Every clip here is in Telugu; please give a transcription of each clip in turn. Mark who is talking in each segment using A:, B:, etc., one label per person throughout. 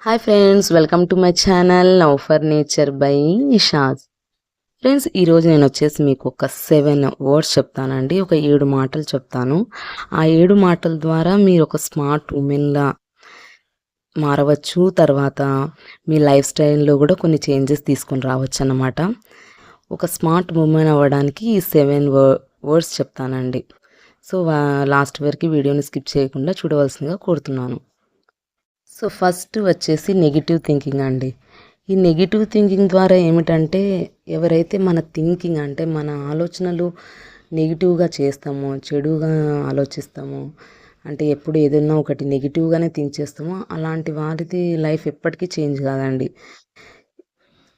A: Hi friends, welcome to my channel love for nature by ఇషాజ్. ఫ్రెండ్స్, ఈరోజు నేను వచ్చేసి మీకు ఒక 7 వర్డ్స్ చెప్తానండి. ఒక 7 మాటలు చెప్తాను. ఆ 7 మాటల ద్వారా మీరు ఒక స్మార్ట్ ఉమెన్గా మారవచ్చు. తర్వాత మీ లైఫ్ స్టైల్లో కూడా కొన్ని చేంజెస్ తీసుకొని రావచ్చు అన్నమాట. ఒక స్మార్ట్ ఉమెన్ అవ్వడానికి ఈ 7 వర్డ్స్ చెప్తానండి. సో లాస్ట్ వరకు వీడియోని స్కిప్ చేయకుండా చూడవలసిందిగా కోరుతున్నాను. సో ఫస్ట్ వచ్చేసి నెగిటివ్ థింకింగ్ అండి. ఈ నెగిటివ్ థింకింగ్ ద్వారా ఏమిటంటే, ఎవరైతే మన థింకింగ్ అంటే మన ఆలోచనలు నెగిటివ్గా చేస్తామో, చెడుగా ఆలోచిస్తామో, అంటే ఎప్పుడు ఏదైనా ఒకటి నెగిటివ్గానే థింక్ చేస్తామో, అలాంటి వారిది లైఫ్ ఎప్పటికీ చేంజ్ కాదండి.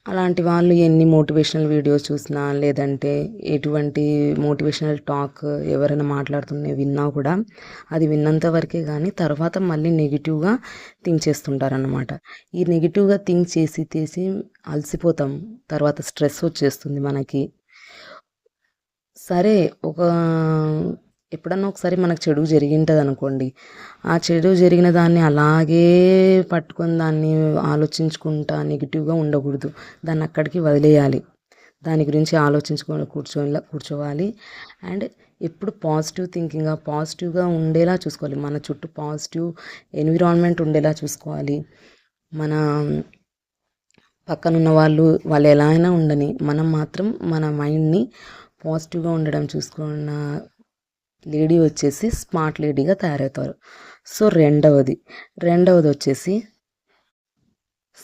A: అలాంటి వాళ్ళు ఎన్ని మోటివేషనల్ వీడియోస్ చూసినా, లేదంటే ఎటువంటి మోటివేషనల్ టాక్ ఎవరైనా మాట్లాడుతున్నా విన్నా కూడా అది విన్నంత వరకే కానీ తర్వాత మళ్ళీ నెగిటివ్గా థింక్ చేస్తుంటారన్నమాట. ఈ నెగిటివ్గా థింక్ చేసి అలసిపోతాం. తర్వాత స్ట్రెస్ వచ్చేస్తుంది మనకి. సరే, ఎప్పుడన్నా ఒకసారి మనకు చెడు జరిగింటుంది అనుకోండి. ఆ చెడు జరిగిన దాన్ని అలాగే పట్టుకొని దాన్ని ఆలోచించుకుంటా నెగిటివ్గా ఉండకూడదు. దాన్ని అక్కడికి వదిలేయాలి. దాని గురించి ఆలోచించుకొని కూర్చోవాలి. అండ్ ఎప్పుడు పాజిటివ్గా ఉండేలా చూసుకోవాలి. మన చుట్టూ పాజిటివ్ ఎన్విరాన్మెంట్ ఉండేలా చూసుకోవాలి. మన పక్కనున్న వాళ్ళు ఎలా అయినా ఉండని, మనం మాత్రం మన మైండ్ని పాజిటివ్గా ఉండడం చూసుకున్న లేడీ వచ్చేసి స్మార్ట్ లేడీగా తయారవుతారు. సో రెండవది వచ్చేసి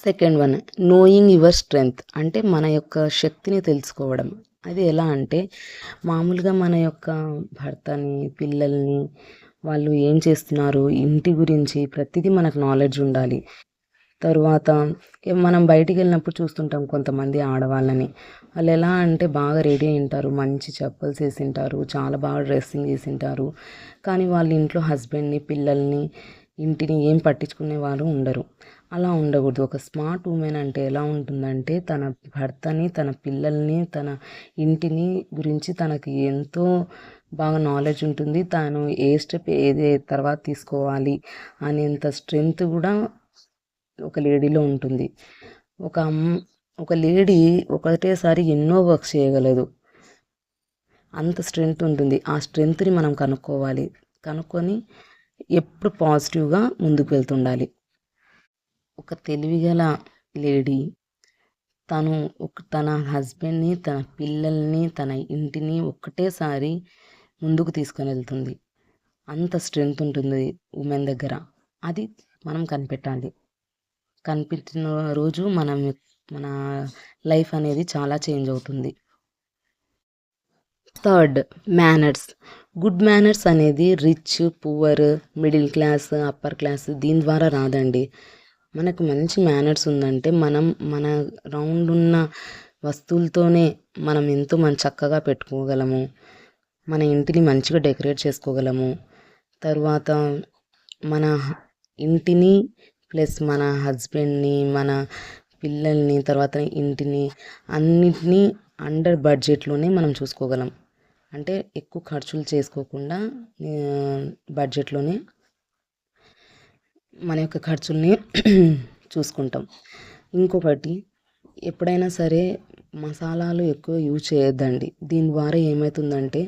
A: second one, knowing your strength. అంటే మన యొక్క శక్తిని తెలుసుకోవడం. అది ఎలా అంటే, మామూలుగా మన యొక్క భర్తని, పిల్లల్ని, వాళ్ళు ఏం చేస్తున్నారు, ఇంటి గురించి ప్రతిదీ మనకు నాలెడ్జ్ ఉండాలి. తరువాత మనం బయటికి వెళ్ళినప్పుడు చూస్తుంటాం కొంతమంది ఆడవాళ్ళని. వాళ్ళు ఎలా అంటే బాగా రెడీ అయి ఉంటారు, మంచి చెప్పల్స్ వేసి ఉంటారు, చాలా బాగా డ్రెస్సింగ్ చేసి ఉంటారు. కానీ వాళ్ళ ఇంట్లో హస్బెండ్ని, పిల్లల్ని, ఇంటిని ఏం పట్టించుకునే వాళ్ళు ఉండరు. అలా ఉండకూడదు. ఒక స్మార్ట్ ఉమెన్ అంటే ఎలా ఉంటుందంటే, తన భర్తని, తన పిల్లల్ని, తన ఇంటిని గురించి తనకి ఎంతో బాగా నాలెడ్జ్ ఉంటుంది. తాను ఏ స్టెప్ ఏది తర్వాత తీసుకోవాలి అనేంత స్ట్రెంగ్త్ కూడా ఒక లేడీలో ఉంటుంది. ఒక లేడీ ఒకటేసారి ఎన్నో వర్క్స్ చేయగలదు. అంత స్ట్రెంగ్త్ ఉంటుంది. ఆ స్ట్రెంగ్త్ని మనం కనుక్కొని ఎప్పుడు పాజిటివ్గా ముందుకు వెళ్తుండాలి. ఒక తెలివిగల లేడీ తన హస్బెండ్ని, తన పిల్లల్ని, తన ఇంటిని ఒక్కటేసారి ముందుకు తీసుకొని వెళ్తుంది. అంత స్ట్రెంగ్త్ ఉంటుంది ఉమెన్ దగ్గర. అది మనం కనిపెట్టాలి. కనిపించిన రోజు మన లైఫ్ అనేది చాలా చేంజ్ అవుతుంది. Third, manners. గుడ్ మేనర్స్ అనేది rich, poor, middle class, upper class దీని ద్వారా రాదండి. మనకు మంచి మేనర్స్ ఉందంటే మన రౌండ్ ఉన్న వస్తువులతోనే మనం ఎంతో చక్కగా పెట్టుకోగలము. మన ఇంటిని మంచిగా డెకరేట్ చేసుకోగలము. తర్వాత మన ఇంటిని ప్లస్ మన హస్బెండ్ని, మన పిల్లల్ని, తర్వాత ఇంటిని అన్నిటినీ అండర్ బడ్జెట్లోనే మనం చూసుకోగలం. అంటే ఎక్కువ ఖర్చులు చేసుకోకుండా బడ్జెట్లోనే మన యొక్క ఖర్చుల్ని చూసుకుంటాం. ఇంకొకటి, ఎప్పుడైనా సరే మసాలాలు ఎక్కువ యూజ్ చేయొద్దండి. దీని ద్వారా ఏమవుతుందంటే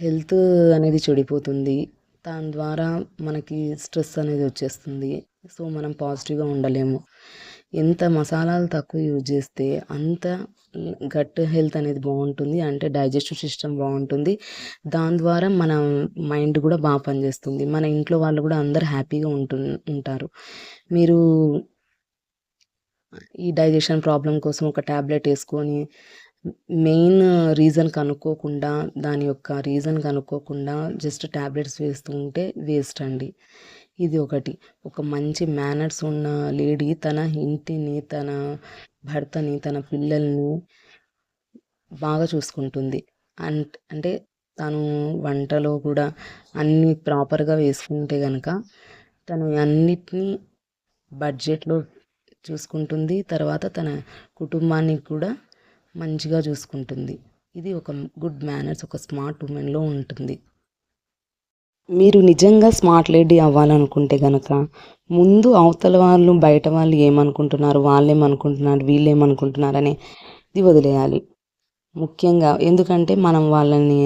A: హెల్త్ అనేది చెడిపోతుంది. దాని ద్వారా మనకి స్ట్రెస్ అనేది వచ్చేస్తుంది. సో మనం పాజిటివ్గా ఉండలేము. ఎంత మసాలాలు తక్కువ యూజ్ చేస్తే అంత గట్ హెల్త్ అనేది బాగుంటుంది. అంటే డైజెస్టివ్ సిస్టమ్ బాగుంటుంది. దాని ద్వారా మన మైండ్ కూడా బాగా పనిచేస్తుంది. మన ఇంట్లో వాళ్ళు కూడా అందరు హ్యాపీగా ఉంటారు. మీరు ఈ డైజెషన్ ప్రాబ్లం కోసం ఒక ట్యాబ్లెట్ వేసుకొని మెయిన్ రీజన్ కనుక్కోకుండా జస్ట్ ట్యాబ్లెట్స్ వేస్తూ ఉంటే వేస్ట్ అండి. ఇది ఒకటి. ఒక మంచి మేనర్స్ ఉన్న లేడీ తన ఇంటిని, తన భర్తని, తన పిల్లల్ని బాగా చూసుకుంటుంది. అంటే తను వంటలో కూడా అన్నీ ప్రాపర్గా వేసుకుంటే కనుక తను అన్నిటినీ బడ్జెట్లో చూసుకుంటుంది. తర్వాత తన కుటుంబాన్ని కూడా మంచిగా చూసుకుంటుంది. ఇది ఒక గుడ్ మేనర్స్ ఒక స్మార్ట్ ఉమెన్లో ఉంటుంది. మీరు నిజంగా స్మార్ట్ లేడీ అవ్వాలనుకుంటే గనక ముందు అవతల వాళ్ళు బయట వాళ్ళు ఏమనుకుంటున్నారు, వాళ్ళేమనుకుంటున్నారు, వీళ్ళేమనుకుంటున్నారు అనేది వదిలేయాలి. ముఖ్యంగా ఎందుకంటే మనం వాళ్ళని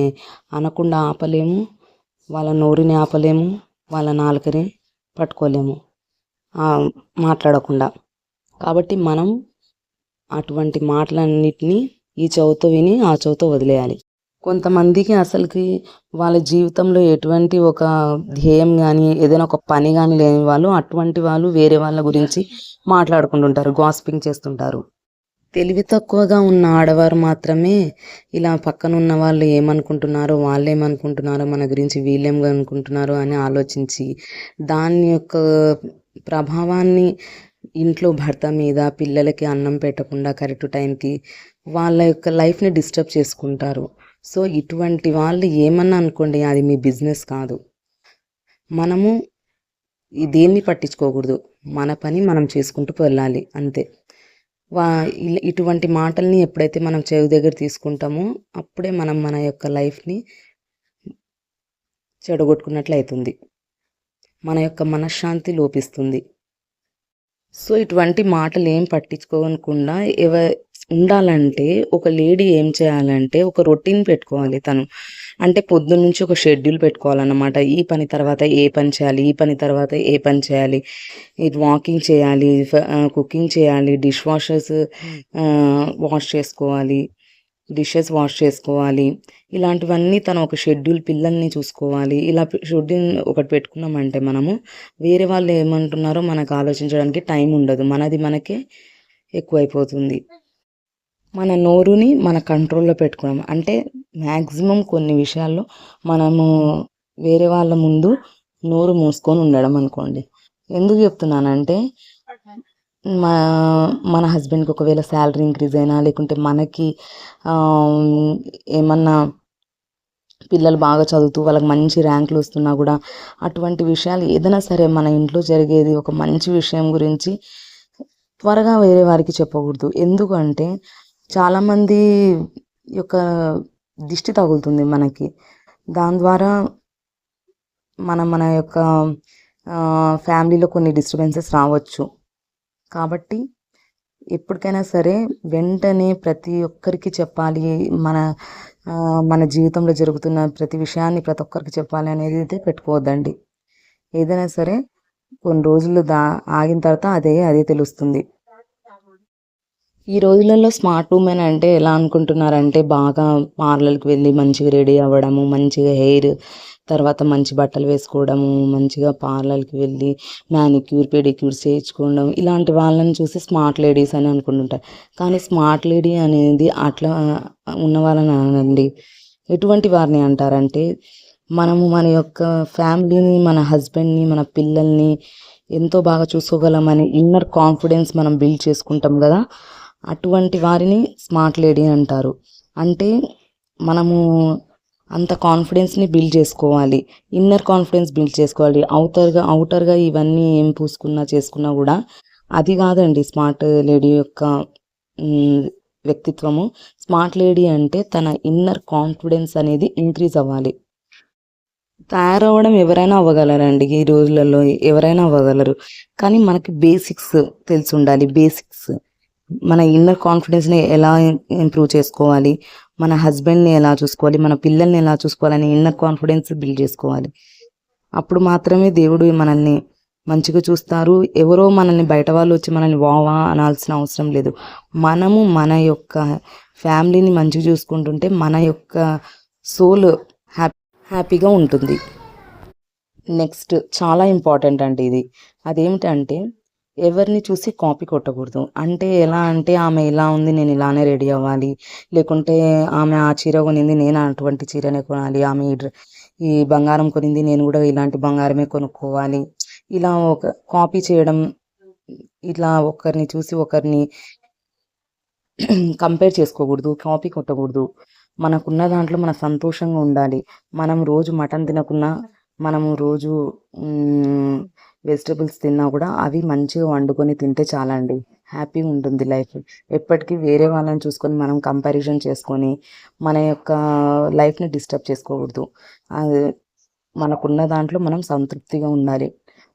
A: అనకుండా ఆపలేము, వాళ్ళ నోరుని ఆపలేము, వాళ్ళ నాలుకని పట్టుకోలేము మాట్లాడకుండా. కాబట్టి మనం అటువంటి మాటలన్నిటినీ ఈ చెవితో విని ఆ చెవితో వదిలేయాలి. కొంతమందికి అసలుకి వాళ్ళ జీవితంలో ఎటువంటి ఒక ధ్యేయం కానీ ఏదైనా ఒక పని కానీ లేని వాళ్ళు అటువంటి వాళ్ళు వేరే వాళ్ళ గురించి మాట్లాడుకుంటుంటారు, గాసిపింగ్ చేస్తుంటారు. తెలివి తక్కువగా ఉన్న ఆడవారు మాత్రమే ఇలా పక్కన ఉన్న వాళ్ళు ఏమనుకుంటున్నారో, వాళ్ళు ఏమనుకుంటున్నారో మన గురించి, వీళ్ళేం అనుకుంటున్నారో అని ఆలోచించి దాని యొక్క ప్రభావాన్ని ఇంట్లో భర్త మీద, పిల్లలకి అన్నం పెట్టకుండా కరెక్ట్ టైంకి వాళ్ళ యొక్క లైఫ్ని డిస్టర్బ్ చేసుకుంటారు. సో ఇటువంటి వాళ్ళు ఏమన్నా అనుకోండి, అది మీ బిజినెస్ కాదు. మనము దేన్ని పట్టించుకోకూడదు, మన పని మనం చేసుకుంటూ వెళ్ళాలి అంతే. ఇటువంటి మాటల్ని ఎప్పుడైతే మనం చెవి దగ్గర తీసుకుంటామో అప్పుడే మనం మన యొక్క లైఫ్ని చెడగొట్టుకున్నట్లు అవుతుంది, మన యొక్క మనశ్శాంతి లోపిస్తుంది. సో ఇటువంటి మాటలు ఏం పట్టించుకోకుండా ఉండాలంటే ఒక లేడీ ఏం చేయాలంటే ఒక రొటీన్ పెట్టుకోవాలి తను. అంటే పొద్దున్న నుంచి ఒక షెడ్యూల్ పెట్టుకోవాలన్నమాట. ఈ పని తర్వాత ఏ పని చేయాలి, ఈ పని తర్వాత ఏ పని చేయాలి, ఇది వాకింగ్ చేయాలి, కుకింగ్ చేయాలి, డిష్ వాషెస్ వాష్ చేసుకోవాలి, డిషెస్ వాష్ చేసుకోవాలి. ఇలాంటివన్నీ తను ఒక షెడ్యూల్, పిల్లల్ని చూసుకోవాలి. ఇలా షెడ్యూల్ ఒకటి పెట్టుకున్నామంటే మనము వేరే వాళ్ళు ఏమంటున్నారో మనకు ఆలోచించడానికి టైం ఉండదు, మనది మనకే ఎక్కువైపోతుంది. మన నోరుని మన కంట్రోల్లో పెట్టుకోవడం అంటే మ్యాక్సిమం కొన్ని విషయాల్లో మనము వేరే వాళ్ళ ముందు నోరు మూసుకొని ఉండడం అనుకోండి. ఎందుకు చెప్తున్నానంటే మన హస్బెండ్కి ఒకవేళ శాలరీ ఇంక్రీజ్ అయినా, లేకుంటే మనకి ఏమన్నా పిల్లలు బాగా చదువుతూ వాళ్ళకి మంచి ర్యాంకులు వస్తున్నా కూడా అటువంటి విషయాలు ఏదైనా సరే మన ఇంట్లో జరిగేది ఒక మంచి విషయం గురించి త్వరగా వేరే వారికి చెప్పకూడదు. ఎందుకంటే చాలామంది యొక్క దిష్టి తగులుతుంది మనకి. దాని ద్వారా మన యొక్క ఫ్యామిలీలో కొన్ని డిస్టర్బెన్సెస్ రావచ్చు. కాబట్టి ఎప్పటికైనా సరే వెంటనే ప్రతి ఒక్కరికి చెప్పాలి, మన జీవితంలో జరుగుతున్న ప్రతి విషయాన్ని ప్రతి ఒక్కరికి చెప్పాలి అనేది అయితే పెట్టుకోవద్దండి. ఏదైనా సరే కొన్ని రోజులు ఆగిన తర్వాత అదే తెలుస్తుంది. ఈ రోజులలో స్మార్ట్ ఉమెన్ అంటే ఎలా అనుకుంటున్నారంటే బాగా పార్లర్కి వెళ్ళి మంచిగా రెడీ అవ్వడము, మంచిగా హెయిర్, తర్వాత మంచి బట్టలు వేసుకోవడము, మంచిగా పార్లర్కి వెళ్ళి మ్యానిక్యూర్ పెడిక్యూర్ చేయించుకోవడం, ఇలాంటి వాళ్ళని చూసి స్మార్ట్ లేడీస్ అని అనుకుంటుంటారు. కానీ స్మార్ట్ లేడీ అనేది అట్లా ఉన్న వాళ్ళని అనండి. ఎటువంటి వారిని అంటారంటే మనము మన యొక్క ఫ్యామిలీని, మన హస్బెండ్ని, మన పిల్లల్ని ఎంతో బాగా చూసుకోగలమని ఇన్నర్ కాన్ఫిడెన్స్ మనం బిల్డ్ చేసుకుంటాం కదా, అటువంటి వారిని స్మార్ట్ లేడీ అంటారు. అంటే మనము అంత కాన్ఫిడెన్స్ని బిల్డ్ చేసుకోవాలి, ఇన్నర్ కాన్ఫిడెన్స్ బిల్డ్ చేసుకోవాలి. అవుటర్గా ఇవన్నీ ఏం చేసుకున్నా కూడా అది కాదండి స్మార్ట్ లేడీ యొక్క వ్యక్తిత్వము. స్మార్ట్ లేడీ అంటే తన ఇన్నర్ కాన్ఫిడెన్స్ అనేది ఇంక్రీజ్ అవ్వాలి. తయారవ్వడం ఎవరైనా అవ్వగలరండి, ఈ రోజులలో ఎవరైనా అవ్వగలరు. కానీ మనకి బేసిక్స్ తెలిసి ఉండాలి. బేసిక్స్ మన ఇన్నర్ కాన్ఫిడెన్స్ని ఎలా ఇంప్రూవ్ చేసుకోవాలి, మన హస్బెండ్ని ఎలా చూసుకోవాలి, మన పిల్లల్ని ఎలా చూసుకోవాలని ఇన్నర్ కాన్ఫిడెన్స్ బిల్డ్ చేసుకోవాలి. అప్పుడు మాత్రమే దేవుడు మనల్ని మంచిగా చూస్తారు. ఎవరో మనల్ని బయట వాళ్ళు వచ్చి మనల్ని వావా అనాల్సిన అవసరం లేదు. మనము మన యొక్క ఫ్యామిలీని మంచిగా చూసుకుంటుంటే మన యొక్క సోల్ హ్యాపీగా ఉంటుంది. నెక్స్ట్ చాలా ఇంపార్టెంట్ అండి ఇది. అదేమిటంటే ఎవరిని చూసి కాపీ కొట్టకూడదు. అంటే ఎలా అంటే ఆమె ఇలా ఉంది నేను ఇలానే రెడీ అవ్వాలి, లేకుంటే ఆమె ఆ చీర కొనింది నేను అటువంటి చీరనే కొనాలి, ఆమె ఈ బంగారం కొనింది నేను కూడా ఇలాంటి బంగారమే కొనుక్కోవాలి, ఇలా ఒక కాపీ చేయడం, ఇట్లా ఒకరిని చూసి ఒకరిని కంపేర్ చేసుకోకూడదు, కాపీ కొట్టకూడదు. మనకున్న దాంట్లో మన సంతోషంగా ఉండాలి. మనం రోజు మటన్ తినకున్నా, మనము రోజు వెజిటబుల్స్ తిన్నా కూడా అవి మంచిగా వండుకొని తింటే చాలండి, హ్యాపీగా ఉంటుంది లైఫ్. ఎప్పటికీ వేరే వాళ్ళని చూసుకొని మనం కంపారిజన్ చేసుకొని మన యొక్క లైఫ్ని డిస్టర్బ్ చేసుకోకూడదు. అది మనకున్న దాంట్లో మనం సంతృప్తిగా ఉండాలి.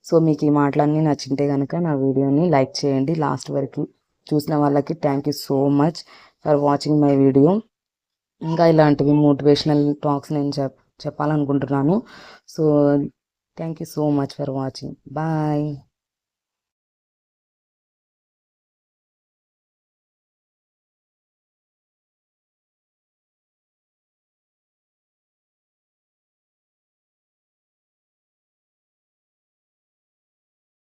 A: సో మీకు ఈ మాటలన్నీ నచ్చింటే కనుక నా వీడియోని లైక్ చేయండి. లాస్ట్ వరకు చూసిన వాళ్ళకి thank you so much for watching my video. ఇంకా ఇలాంటివి మోటివేషనల్ టాక్స్ నేను చెప్పాలనుకుంటున్నాను. So thank you so much for watching. Bye.